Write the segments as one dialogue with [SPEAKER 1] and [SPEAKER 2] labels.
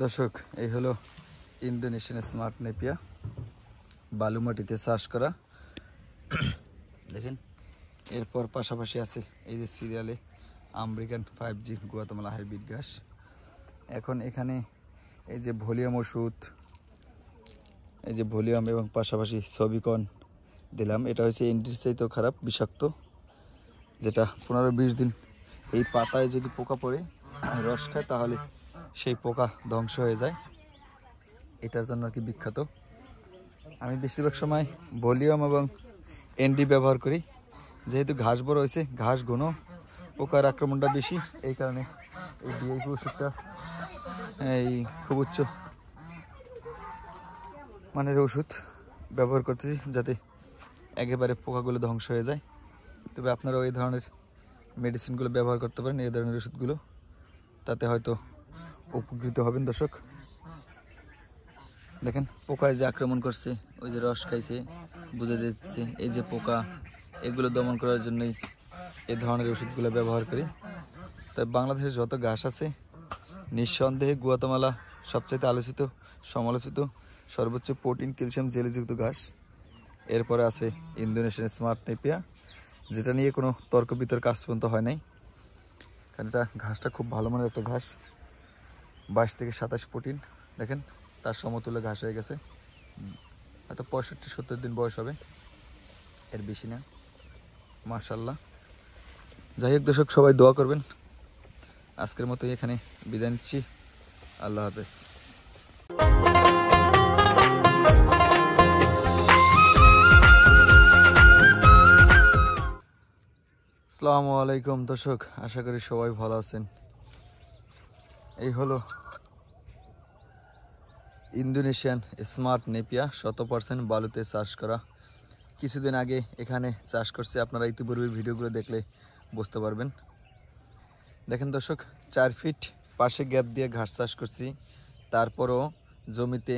[SPEAKER 1] দর্শক, এই হলো ইন্দোনেশিয়ান স্মার্ট নেপিয়া, বালু মাটিতে চাষ করা। দেখেন, এরপর পাশাপাশি আছে এই যে সিরিয়ালে আমেরিকান 5G গুয়াতেমালা হাইব্রিড ঘাস। এখন এখানে এই যে ভলিউম ওষুধ, এই যে ভলিউম এবং পাশাপাশি সবিকন দিলাম। এটা হচ্ছে এন্টির চাইতেও খারাপ, বিষাক্ত, যেটা 15-20 দিন এই পাতায় যদি পোকা পড়ে রস খায় তাহলে সেই পোকা ধ্বংস হয়ে যায়। এটার জন্য আর কি বিখ্যাত। আমি বেশিরভাগ সময় ভলিউম এবং এনডি ব্যবহার করি, যেহেতু ঘাস বড় হয়েছে, ঘাস ঘন, পোকার আক্রমণটা বেশি, এই কারণে এই ডিআইপি ওষুধটা এই খুব উচ্চ মানের ওষুধ ব্যবহার করতেছি, যাতে একেবারে পোকাগুলো ধ্বংস হয়ে যায়। তবে আপনারাও এই ধরনের মেডিসিনগুলো ব্যবহার করতে পারেন, এই ধরনের ওষুধগুলো, তাতে হয়তো উপকৃত হবেন। দর্শক দেখেন, পোকায় যে আক্রমণ করছে, ওই যে রস খাইছে, বুঝে দিচ্ছে এই যে পোকা, এগুলো দমন করার জন্যই এই ধরনের ওষুধগুলো ব্যবহার করি। তাই বাংলাদেশের যত ঘাস আছে, নিঃসন্দেহে গুয়াতেমালা সবচেয়ে আলোচিত, সমালোচিত, সর্বোচ্চ প্রোটিন, ক্যালসিয়াম, জেলিযুক্ত ঘাস। এরপরে আছে ইন্দোনেশিয়ান স্মার্ট নেপিয়া, যেটা নিয়ে কোনো তর্ক বিতর্ক আজ পর্যন্ত হয় নাই, কারণ এটা ঘাসটা খুব ভালো মানের একটা ঘাস। 22 থেকে 27 প্রোটিন। দেখেন, তার সমতুল্য ঘাস হয়ে গেছে, হয়তো 65-70 দিন বয়স হবে, এর বেশি না, মাশাআল্লাহ। যাই হোক দর্শক, সবাই দোয়া করবেন। আজকের মতো এখানে বিদায় নিচ্ছি, আল্লাহ হাফেজ। আসসালামু আলাইকুম দর্শক, আশা করি সবাই ভালো আছেন। এই হলো ইন্দোনেশিয়ান স্মার্ট নেপিয়া, 100% বালুতে চাষ করা। কিছুদিন আগে এখানে চাষ করছে, আপনারা ইতিপূর্বে ভিডিওগুলো দেখলে বুঝতে পারবেন। দেখেন দর্শক, 4 ফিট পাশে গ্যাপ দিয়ে ঘাস চাষ করছি, তারপরও জমিতে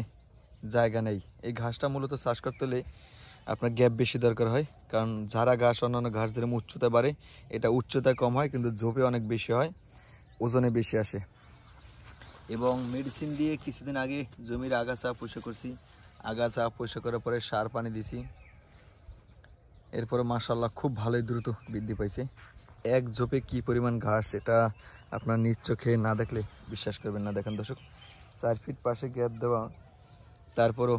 [SPEAKER 1] জায়গা নেই। এই ঘাসটা মূলত চাষ করতে হলে আপনার গ্যাপ বেশি দরকার হয়, কারণ ঝাড়া ঘাস অন্যান্য ঘাস যেরকম উচ্চতায় বাড়ে, এটা উচ্চতায় কম হয় কিন্তু ঝোপে অনেক বেশি হয়, ওজনে বেশি আসে। এবং মেডিসিন দিয়ে কিছুদিন আগে জমির আগাছা পরিষ্কার করছি, আগাছা পরিষ্কার করার পরে সার পানি দিছি, এরপরে মাশাআল্লাহ খুব ভালোই দ্রুত বৃদ্ধি পাইছে। এক ঝোপে কি পরিমাণ ঘাস, এটা আপনার নিজ চোখে না দেখলে বিশ্বাস করবেন না। দেখেন দর্শক, 4 ফিট পাশে গ্যাপ দেওয়া, তারপরও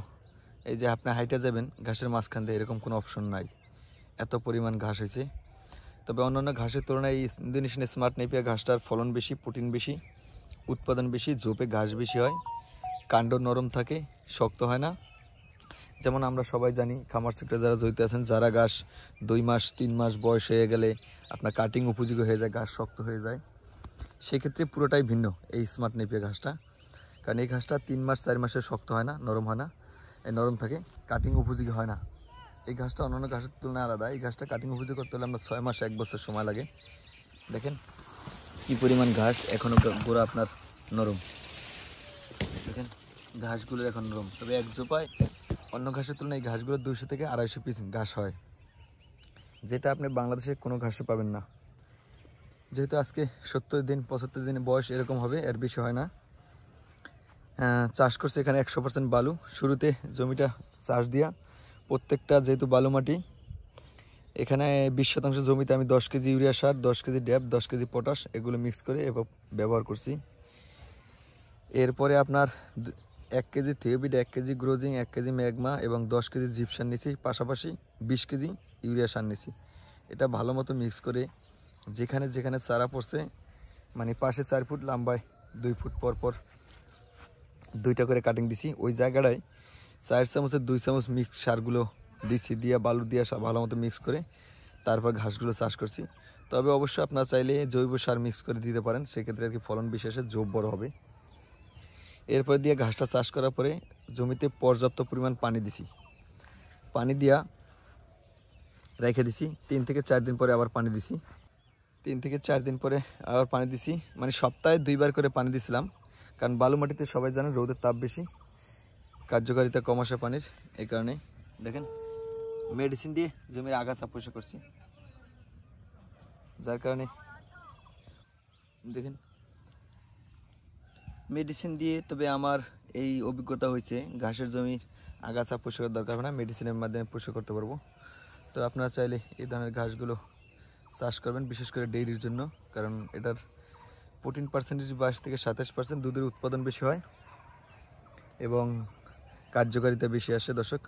[SPEAKER 1] এই যে আপনি হাইটে যাবেন ঘাসের মাঝখান দিয়ে, এরকম কোনো অপশন নাই, এত পরিমাণ ঘাস হয়েছে। তবে অন্যান্য ঘাসের তুলনায় এই ইন্দোনেশিয়ান স্মার্ট নেপিয়া ঘাসটার ফলন বেশি, প্রোটিন বেশি, উৎপাদন বেশি, ঝোপে ঘাস বেশি হয়, কাণ্ড নরম থাকে, শক্ত হয় না। যেমন আমরা সবাই জানি, খামার সেক্টরে যারা জড়িত আছেন, যারা ঘাস 2 মাস 3 মাস বয়স হয়ে গেলে আপনার কাটিং উপযোগী হয়ে যায়, ঘাস শক্ত হয়ে যায়, সেক্ষেত্রে পুরোটাই ভিন্ন এই স্মার্ট নেপিয়া ঘাসটা। কারণ এই ঘাসটা 3 মাস 4 মাসে শক্ত হয় না, নরম হয় না, এই নরম থাকে, কাটিং উপযোগী হয় না। এই ঘাসটা অন্যান্য ঘাসের তুলনায় আলাদা। এই ঘাসটা কাটিং উপযোগী করতে হলে আমরা 6 মাস 1 বছর সময় লাগে। দেখেন কি পরিমাণ ঘাস, এখনও গোড়া আপনার নরম। দেখেন ঘাসগুলো এখন নরম, তবে এক জোপায় অন্য ঘাসের তুলনায় এই ঘাসগুলো 200 থেকে 250 পিস ঘাস হয়, যেটা আপনি বাংলাদেশে কোনো ঘাসে পাবেন না। যেহেতু আজকে 70 দিন 75 দিন বয়স এরকম হবে, এর বেশি হয় না। চাষ করছে এখানে 100% বালু। শুরুতে জমিটা চাষ দিয়া, প্রত্যেকটা যেহেতু বালু মাটি, এখানে 20% জমিতে আমি 10 কেজি ইউরিয়া সার, 10 কেজি ড্যাপ, 10 কেজি পটাশ, এগুলো মিক্স করে ব্যবহার করছি। এরপরে আপনার 1 কেজি থিওবিট, 1 কেজি গ্রোজিং, 1 কেজি ম্যাগমা এবং 10 কেজি জিপসার নিছি, পাশাপাশি 20 কেজি ইউরিয়া সার নিছি। এটা ভালো মতো মিক্স করে যেখানে যেখানে চারা পড়ছে, মানে পাশে 4 ফুট, লম্বায় 2 ফুট পর পর 2টা করে কাটিং দিছি, ওই জায়গাটায় 4 চামচের 2 চামচ মিক্স সারগুলো দিছি, দিয়া বালু দিয়া ভালো মতো মিক্স করে তারপর ঘাসগুলো চাষ করছি। তবে অবশ্যই আপনারা চাইলে জৈব সার মিক্স করে দিতে পারেন, সেক্ষেত্রে আর কি ফলন বিশেষে ঝোপ বড় হবে। এরপর দিয়ে ঘাসটা চাষ করার পরে জমিতে পর্যাপ্ত পরিমাণ পানি দিছি, পানি দিয়া রেখে দিছি। 3 থেকে 4 দিন পরে আবার পানি দিছি, 3 থেকে 4 দিন পরে আবার পানি দিছি, মানে সপ্তাহে 2 বার করে পানি দিছিলাম। কারণ বালু মাটিতে সবাই জানেন রোদের তাপ বেশি, কার্যকারিতা কম আসে পানির, এই কারণে। দেখেন মেডিসিন দিয়ে জমির আগাছা পরিষ্কার করছি, যার কারণে দেখেন মেডিসিন দিয়ে, তবে আমার এই অভিজ্ঞতা হয়েছে ঘাসের জমির আগাছা পরিষ্কার দরকার হয় না, মেডিসিনের মাধ্যমে পরিষ্কার করতে পারবো। তো আপনারা চাইলে এই ধরনের ঘাসগুলো চাষ করবেন, বিশেষ করে ডেইরির জন্য, কারণ এটার প্রোটিন পার্সেন্টেজ 22 থেকে 27%, দুধের উৎপাদন বেশি হয় এবং কার্যকারিতা বেশি আসে দর্শক।